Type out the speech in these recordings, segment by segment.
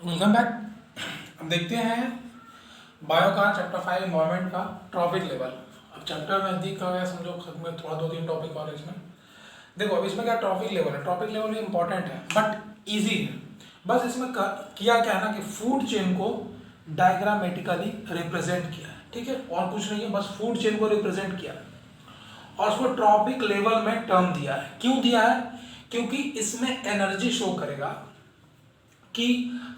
Welcome back. अब देखते हैं बायो का चैप्टर 5 इन्वायरमेंट का ट्रॉपिक लेवल। अब चैप्टर नज़दीक आ गया, समझो खत्म में, थोड़ा 2-3 टॉपिक और इसमें। देखो अब इसमें क्या ट्रॉपिक लेवल है। ट्रॉपिक लेवल भी इंपॉर्टेंट है बट इजी है। बस इसमें किया क्या है ना कि फूड चेन को डायग्रामेटिकली रिप्रेजेंट किया है, ठीक है, और कुछ नहीं है, बस फूड चेन को रिप्रेजेंट किया है और उसको ट्रॉपिक लेवल में टर्म दिया है। क्यों दिया है? क्योंकि इसमें एनर्जी शो करेगा कि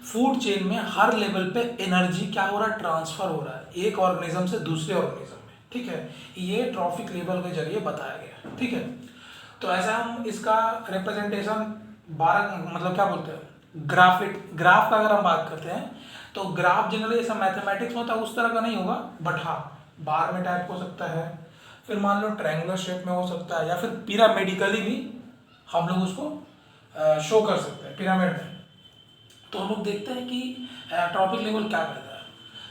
फूड चेन में हर लेवल पे एनर्जी क्या हो रहा है, ट्रांसफर हो रहा है एक ऑर्गेनिज्म से दूसरे ऑर्गेनिज्म में, ठीक है। ये ट्रॉपिक लेवल के जरिए बताया गया है, ठीक है। तो ऐसा हम इसका रिप्रेजेंटेशन 12 मतलब क्या बोलते हैं, ग्राफ का अगर हम बात करते हैं तो ग्राफ जनरली ऐसा मैथमेटिक्स में होता है उस तरह का नहीं होगा, बट हाँ बार में टाइप हो सकता है, फिर मान लो ट्रायंगुलर शेप में हो सकता है, या फिर पिरामिडिकली भी हम लोग उसको शो कर सकते हैं पिरामिड में। तो हम लोग देखते हैं कि ट्रॉपिक लेवल क्या करता है।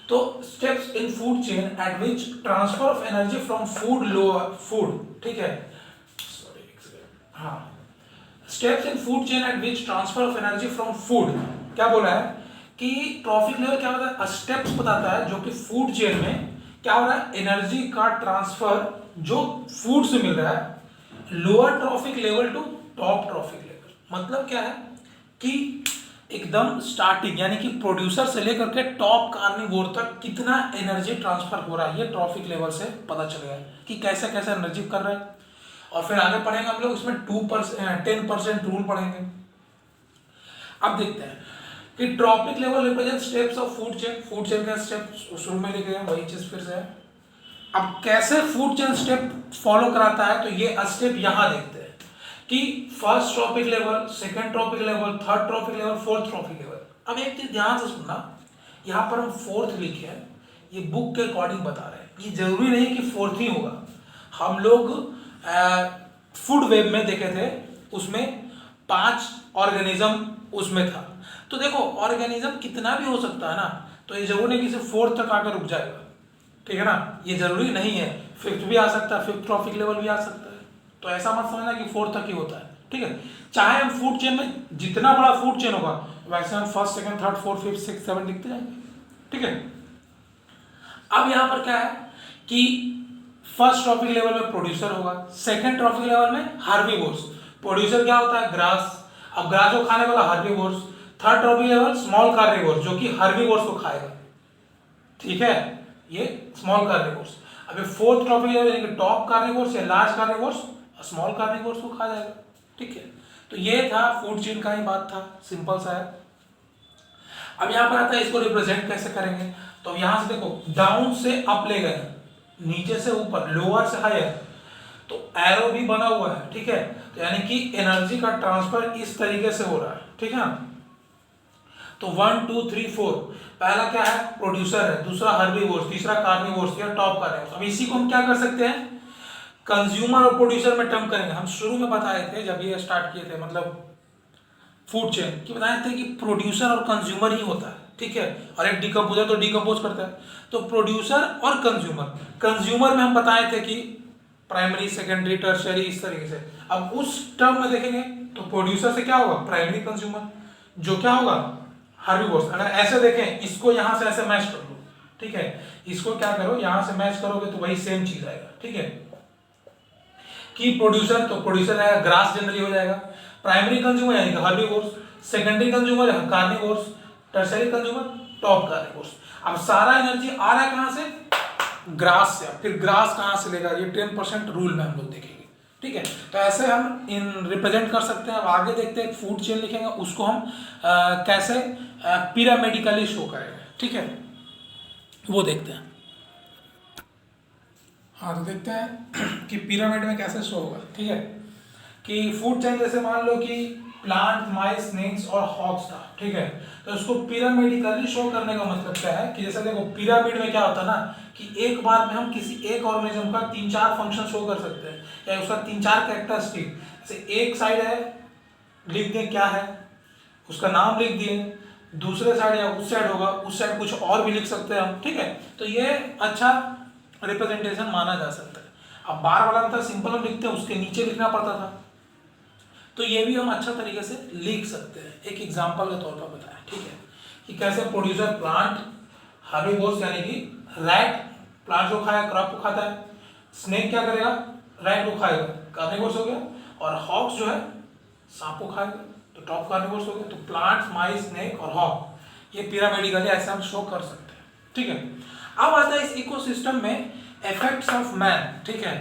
तो steps in food chain eight which transfer of energy from food lower food, ठीक है, सॉरी हाँ, steps in food chain eight which transfer of energy from food, क्या बोला है कि ट्रॉपिक लेवल क्या होता है, स्टेप्स बताता है जो कि फूड चेन में क्या हो रहा है, एनर्जी का ट्रांसफर जो फूड से मिल रहा है lower trophic level to top trophic level. मतलब क्या है कि एकदम स्टार्टिंग यानी कि प्रोड्यूसर से लेकर के टॉप कार्निवोर तक कितना एनर्जी ट्रांसफर हो रहा है, ये ट्रॉपिक लेवल से पता चलेगा कि कैसे कैसे एनर्जी कर रहा है। और फिर आगे पढ़ेंगे हम लोग इसमें 10% रूल पढ़ेंगे। अब देखते हैं कि trophic level represent steps of food chain. Food chain का स्टेप शुरू में लिखे हैं, वही चीज फिर से है। अब कैसे फूड चेन स्टेप फॉलो कराता है, तो ये स्टेप यहां देखते हैं कि first trophic level, second trophic level, third trophic level, fourth trophic level. अब एक चीज ध्यान से सुनना, यहाँ पर हम फोर्थ लिखे हैं, ये बुक के अकॉर्डिंग बता रहे हैं, ये जरूरी नहीं कि फोर्थ ही होगा। हम लोग फूड वेब में देखे थे, उसमें 5 ऑर्गेनिज्म उसमें था। तो देखो ऑर्गेनिज्म कितना भी हो सकता है ना, तो ये जरूरी नहीं कि सिर्फ फोर्थ तक आकर रुक जाएगा, ठीक है ना, ये जरूरी नहीं है। फिफ्थ भी आ सकता है, फिफ्थ ट्रॉपिक लेवल भी आ सकता है। तो ऐसा मत समझना कि फोर्थ तक ही होता है, ठीक है। चाहे हम फूड चेन में जितना बड़ा फूड चेन होगा वैसे हम first second third fourth fifth six seven लिखते जाएंगे, ठीक है। अब यहां पर क्या है कि फर्स्ट ट्रॉपिक लेवल में प्रोड्यूसर होगा, सेकंड ट्रॉपिक लेवल में हार्बीवोर्स। प्रोड्यूसर क्या होता है, ग्रास, अब ग्रास को खाने वाला herbivores. Third trophic level small carnivores जो कि हार्बीवोर्स को खाएगा, ठीक है, ये स्मॉल कार्निवोर्स। अभी फोर्थ ट्रॉपिक लेवल यानी कि टॉप कार्निवोर्स या लार्ज कार्निवोर्स स्मॉल कार्निवोर्स को खा जाएगा, ठीक है। तो ये था फूड चेन का ही बात था, सिंपल सा है। अब यहां पर आता है इसको रिप्रेजेंट कैसे करेंगे। तो यहां से देखो डाउन से अप ले गए, नीचे से ऊपर, लोअर से हायर, तो एरो भी बना हुआ है, ठीक है। तो यानी कि एनर्जी का ट्रांसफर इस तरीके से हो रहा है, ठीक है ना। तो 1 2 3 4, पहला क्या है, प्रोड्यूसर है, दूसरा हर्बीवोर्स, तीसरा कार्निवोर्स या टॉप कार्निवोर्स। अब इसी को हम क्या कर सकते हैं, कंज्यूमर और प्रोड्यूसर में टर्म करेंगे। हम शुरू में बताए थे जब ये स्टार्ट किए थे, मतलब फूड चेन की बताए थे कि प्रोड्यूसर और कंज्यूमर ही होता है, ठीक है, और एक डिकम्पोजर तो डिकम्पोज करता है। तो प्रोड्यूसर और कंज्यूमर, कंज्यूमर में हम बताए थे कि प्राइमरी सेकेंडरी टर्शियरी इस तरीके से। अब उस टर्म में देखेंगे तो प्रोड्यूसर से क्या होगा, प्राइमरी कंज्यूमर, जो क्या होगा, हार्बीवोर्स। अगर ऐसे देखें, इसको यहां से ऐसे मैच कर लो, ठीक है, इसको क्या करो यहां से मैच करोगे तो वही सेम चीज आएगा, ठीक है। की प्रोड्यूसर, तो प्रोड्यूसर आएगा ग्रास जनरली हो जाएगा, प्राइमरी कंज्यूमर यानी कि herbivores, secondary consumer carnivores, tertiary consumer top carnivores. अब सारा एनर्जी आ रहा है कहां से, ग्रास से। फिर ग्रास कहां से लेगा, ये 10% रूल में हम लोग देखेंगे, ठीक है। तो ऐसे हम इन रिप्रेजेंट कर सकते हैं। अब आगे देखते हैं फूड चेन लिखेंगे, उसको हम कैसे पिरामिडिकली शो करेंगे, ठीक है, वो देखते हैं। हाँ तो देखते हैं कि पिरामिड में कैसे शो होगा, ठीक है। कि फूड चेन जैसे मान लो कि प्लांट, माइस, स्नेक्स और हॉग्स था, ठीक है। तो उसको पिरामिडिकली शो करने का मतलब क्या है कि जैसे देखो पिरामिड में क्या होता है ना कि एक बार में हम किसी एक ऑर्गेनिज्म का 3-4 फंक्शन शो कर सकते हैं, या उसका 3-4 कैरेक्टरिस्टिक। जैसे एक साइड है, लिख दें क्या है, उसका नाम लिख दिए, दूसरे साइड या उस साइड होगा, उस साइड कुछ और भी लिख सकते हैं हम, ठीक है। तो ये अच्छा रिप्रेजेंटेशन माना जा सकता है। अब बार वाला में था सिंपल हम लिखते हैं, उसके नीचे लिखना पड़ता था, तो ये भी हम अच्छा तरीके से लिख सकते हैं, एक एग्जांपल के तौर पर बताया, ठीक है। कि कैसे प्रोड्यूसर प्लांट, हर्बीवोर्स यानी कि रैट प्लांट को खाया, क्रॉप को खाता है, स्नेक क्या करेगा, रैट को खाएगा, कार्निवोर्स हो गया, और हॉक्स जो है सांप को खाएगा, तो टॉप कार्निवोर्स हो गया। तो प्लांट, माइस, स्नेक और हॉक, ये पिरामिडिकली ऐसे हम शो कर सकते हैं, ठीक है। अब आता है इस इकोसिस्टम में इफेक्ट्स ऑफ मैन, ठीक है,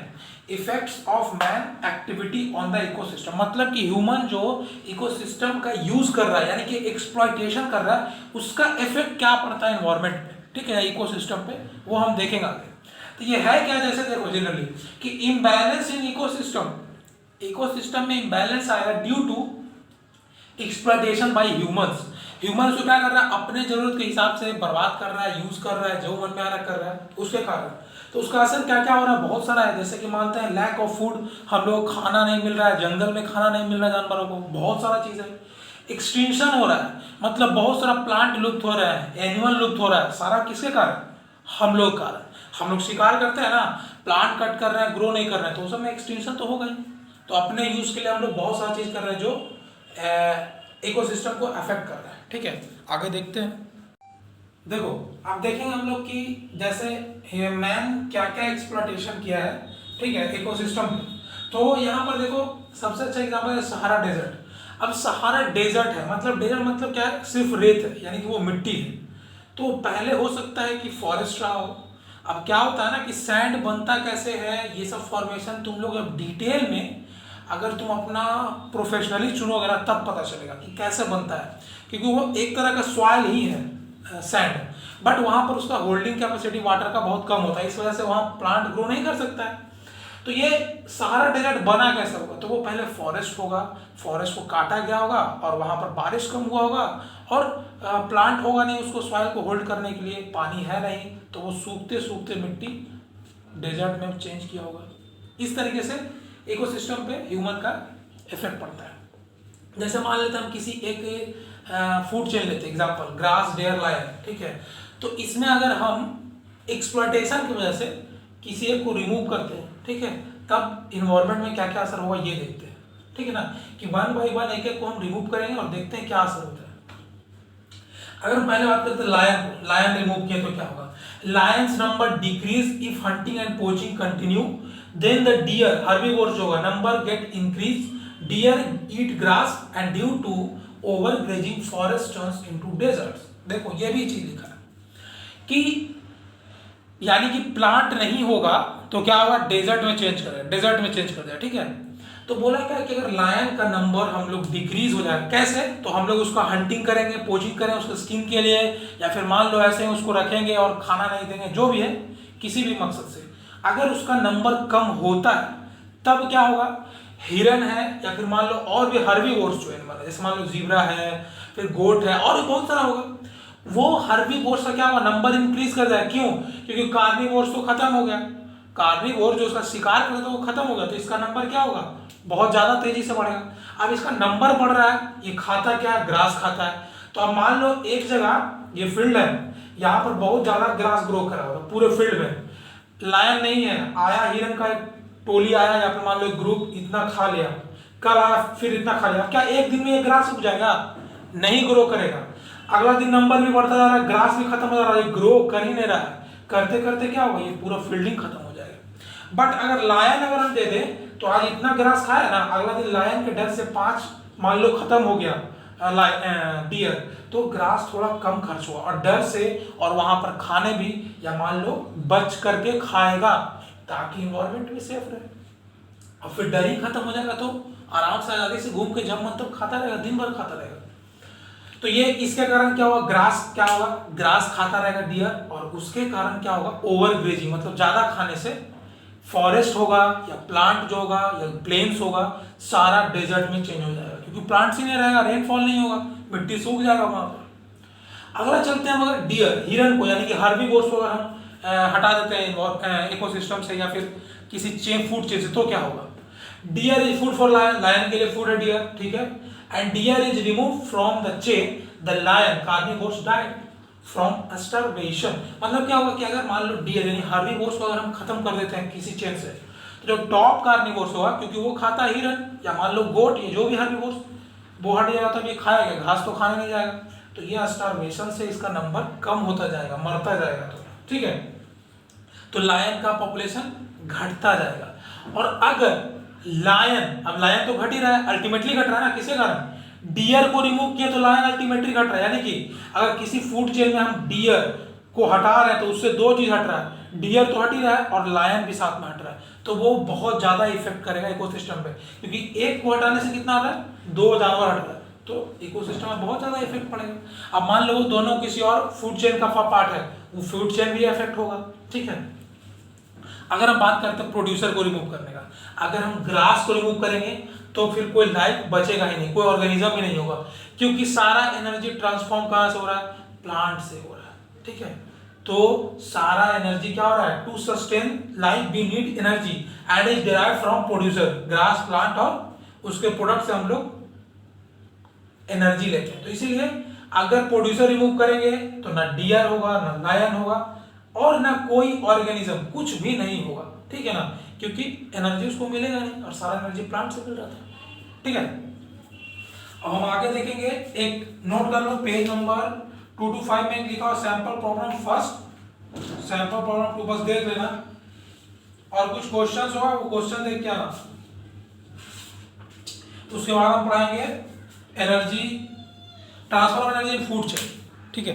effects of man activity on the ecosystem, मतलब कि ह्यूमन जो इकोसिस्टम का यूज कर रहा है यानी कि एक्सप्लॉइटेशन कर रहा है, उसका इफेक्ट क्या पड़ता है एनवायरमेंट पे, ठीक है, इकोसिस्टम पे, वो हम देखेंगे आगे। तो ये है क्या, जैसे देखो जनरली कि इम्बैलेंस इन इकोसिस्टम, इकोसिस्टम में इम्बैलेंस आएगा due to exploitation by humans. Humans को क्या कर रहा है, अपने जरूरत के हिसाब से बर्बाद कर रहा है, यूज कर रहा है, जो मन में आ रहा कर रहा है, उसके कारण। तो उसका असर क्या क्या हो रहा है, बहुत सारा है। जैसे कि मानते हैं लैक ऑफ फूड, हम लोग खाना नहीं मिल रहा है, जंगल में खाना नहीं मिल रहा है जानवरों को, बहुत सारा चीज है। एक्सटिंक्शन हो रहा है, मतलब बहुत सारा प्लांट लुप्त हो रहा है, एनिमल लुप्त हो रहा है, सारा किसके कारण, हम लोग कारण। हम लोग शिकार करते हैं ना, प्लांट कट कर रहे हैं, ग्रो नहीं कर रहे हैं, तो उस समय एक्सटिंक्शन तो होगा ही। तो अपने यूज के लिए हम लोग बहुत सारा चीज कर रहे हैं जो इकोसिस्टम को अफेक्ट कर रहा है, ठीक है। आगे देखते हैं। देखो आप देखेंगे हम लोग कि जैसे मैन क्या क्या एक्सप्लॉइटेशन किया है, ठीक है, इकोसिस्टम में। तो यहाँ पर देखो सबसे अच्छा एग्जांपल है सहारा डेजर्ट। अब सहारा डेजर्ट है, मतलब डेजर्ट मतलब क्या है, सिर्फ रेत है, यानी कि वो मिट्टी है। तो पहले हो सकता है कि फॉरेस्ट रहा हो। अब क्या होता है ना कि सैंड बनता कैसे है, ये सब फॉर्मेशन तुम लोग अब डिटेल में अगर तुम अपना प्रोफेशनली चुनोगे ना, तब पता चलेगा कि कैसे बनता है, क्योंकि वो एक तरह का सॉइल ही है सैंड, बट वहाँ पर उसका होल्डिंग कैपेसिटी वाटर का बहुत कम होता है, इस वजह से वहाँ प्लांट ग्रो नहीं कर सकता है। तो ये सहारा डेजर्ट बना कैसे होगा, तो वो पहले फॉरेस्ट होगा, फॉरेस्ट को काटा गया होगा और वहाँ पर बारिश कम हुआ होगा और प्लांट होगा नहीं उसको सॉइल को होल्ड करने के लिए, पानी है नहीं, तो वो सूखते सूखते मिट्टी डेजर्ट में चेंज किया होगा। इस तरीके से इकोसिस्टम पे ह्यूमन का इफेक्ट पड़ता है। जैसे मान लेते हैं हम किसी एक फूड चेन लेते हैं एग्जांपल, ग्रास, डेयर, लायन, ठीक है। तो इसमें अगर हम एक्सप्लॉइटेशन की वजह से किसी एक को रिमूव करते हैं, ठीक है, तब इन्वायरमेंट में क्या क्या असर होगा ये देखते हैं, ठीक है ना, कि वन बाई वन एक एक को हम रिमूव करेंगे और देखते हैं क्या असर होता है। अगर हम पहले बात करते हैं लायन को, लायन रिमूव किया तो क्या होगा, lions number decrease if hunting and poaching continue, then the deer herbivores जो होगा number get increase, deer eat grass and due to over grazing forest turns into deserts. देखो ये भी चीज लिखा है कि यानी कि प्लांट नहीं होगा तो क्या होगा, डेजर्ट में चेंज कर, डेजर्ट में चेंज कर दिया, ठीक है। तो बोला क्या कि अगर लायन का नंबर हम लोग डिक्रीज हो जाए, कैसे, तो हम लोग उसका हंटिंग करेंगे, पोचिंग करेंगे उसके स्किन के लिए, या फिर मान लो ऐसे उसको रखेंगे और खाना नहीं देंगे, जो भी है किसी भी मकसद से, अगर उसका नंबर कम होता है तब क्या होगा, हिरन है या फिर मान लो और भी हर्बीवोर्स जो एनिमल है, जैसे मान लो जीब्रा है, फिर गोट है, और भी बहुत सारा होगा, वो हर्बीवोर्स का क्या होगा, नंबर इंक्रीज कर जाए। क्यों, क्योंकि कार्निवोर्स तो खत्म हो गया, कार्निवोर जो उसका शिकार करता था वो खत्म हो गया, तो इसका नंबर क्या होगा, बहुत ज्यादा तेजी से बढ़ेगा। अब इसका नंबर बढ़ रहा है, ये खाता क्या है, ग्रास खाता है। तो अब मान लो एक जगह ये फील्ड है, यहाँ पर बहुत ज्यादा ग्रास ग्रो करा हुआ पूरे फील्ड में, लायन नहीं है, आया हिरन का एक टोली आया या फिर मान लो ग्रुप इतना खा लिया, कल आया फिर इतना खा लिया, क्या एक दिन में ये ग्रास उग जाएगा, नहीं ग्रो करेगा। अगला दिन नंबर भी बढ़ता जा रहा है, ग्रास भी खत्म हो जा रहा है, ग्रो कर ही नहीं रहा है, करते करते क्या होगा, ये पूरा फील्डिंग खत्म हो जाएगा। बट अगर लायन अगर हम दे दें तो आज इतना ग्रास खाया ना, अगला दिन लायन के डर से 5 मान लो खत्म हो गया डियर, तो ग्रास थोड़ा कम खर्च हुआ और डर से, और वहां पर खाने भी या मान लो बच करके खाएगा ताकि इन्वायरमेंट भी सेफ रहे। और फिर डर ही खत्म हो जाएगा तो आराम से आजादी से घूम के जब मन तब खाता रहेगा, दिन भर खाता रहेगा। तो ये इसके कारण क्या होगा, ग्रास क्या होगा, ग्रास खाता रहेगा डियर, और उसके कारण क्या होगा, ओवर ग्रेजिंग, मतलब ज्यादा खाने से फॉरेस्ट होगा या प्लांट जो होगा या प्लेन्स होगा, सारा डेजर्ट में चेंज हो जाएगा, क्योंकि प्लांट्स ही नहीं रहेगा, रेनफॉल नहीं होगा, मिट्टी सूख जाएगा वहां पर। अगला चलते हैं मगर डियर, हिरन को, यानी कि हार्बीवोर्स को अगर हम हटा देते हैं इकोसिस्टम से या फिर किसी चेन फूड चेन से, तो क्या होगा, deer is food for lion, lion के लिए फूड है डियर, ठीक है, and deer is remove from the chain, the lion carnivores died from starvation. मतलब क्या होगा कि अगर मान लो डियर यानी हार्बीवोर्स को अगर हम खत्म कर देते हैं किसी चेन से, तो जो टॉप कार्निवोर्स होगा, क्योंकि वो खाता हिरन या मान लो गोट, ये जो भी हार्बीवोर्स, वो हट जाएगा तब ये खाएगा, घास तो खाने नहीं जाएगा, तो ये स्टारवेशन से इसका नंबर कम होता जाएगा, मरता जाएगा। तो ठीक है, तो लायन का पॉपुलेशन घटता जाएगा। और अगर लायन, अब लायन तो घट ही रहा है, अल्टीमेटली घट रहा है ना, किसके कारण? डियर को रिमूव किया तो लायन अल्टीमेटली घट रहा है। यानी कि अगर किसी फूड चेन में हम डियर को हटा रहे हैं तो उससे दो चीज हट रहा है, डियर तो हट ही रहा है और लायन भी साथ में हट रहा है, तो वो बहुत ज्यादा इफेक्ट करेगा इकोसिस्टम पे, क्योंकि एक को हटाने से कितना आ रहा है, दो जानवर हट रहा है, तो इकोसिस्टम में बहुत ज्यादा इफेक्ट पड़ेगा। अब मान लो वो दोनों किसी और फूड चेन का पार्ट है, वो फूड चेन भी इफेक्ट होगा। ठीक है, अगर हम बात करते हैं प्रोड्यूसर को रिमूव करने का, अगर हम ग्रास को रिमूव करेंगे तो फिर कोई लाइफ बचेगा ही नहीं, कोई ऑर्गेनिज्म ही नहीं होगा, क्योंकि सारा एनर्जी ट्रांसफॉर्म कहाँ से हो रहा है, प्लांट से हो रहा है। ठीक है, तो सारा एनर्जी क्या हो रहा है, to sustain life we need energy and is derived from producer, grass, plant और उसके प्रोडक्ट से हम लोग एनर्जी लेते हैं। तो इसीलिए अगर प्रोड्यूसर रिमूव करेंगे तो ना डियर होगा, ना लायन होगा और ना कोई ऑर्गेनिज्म, कुछ भी नहीं होगा। ठीक है ना, क्योंकि एनर्जी उसको मिलेगा नहीं और सारा एनर्जी प्लांट से मिल रहा था। ठीक है, अब हम आगे देखेंगे, एक नोट कर लो पेज नंबर 2 to 5 में लिखा हुआ sample problem first, sample problem 2 बस देख लेना और कुछ क्वेश्चंस होगा वो क्वेश्चन देख के आना। उसके बाद हम पढ़ाएंगे energy, transfer of energy in food chain. ठीक है,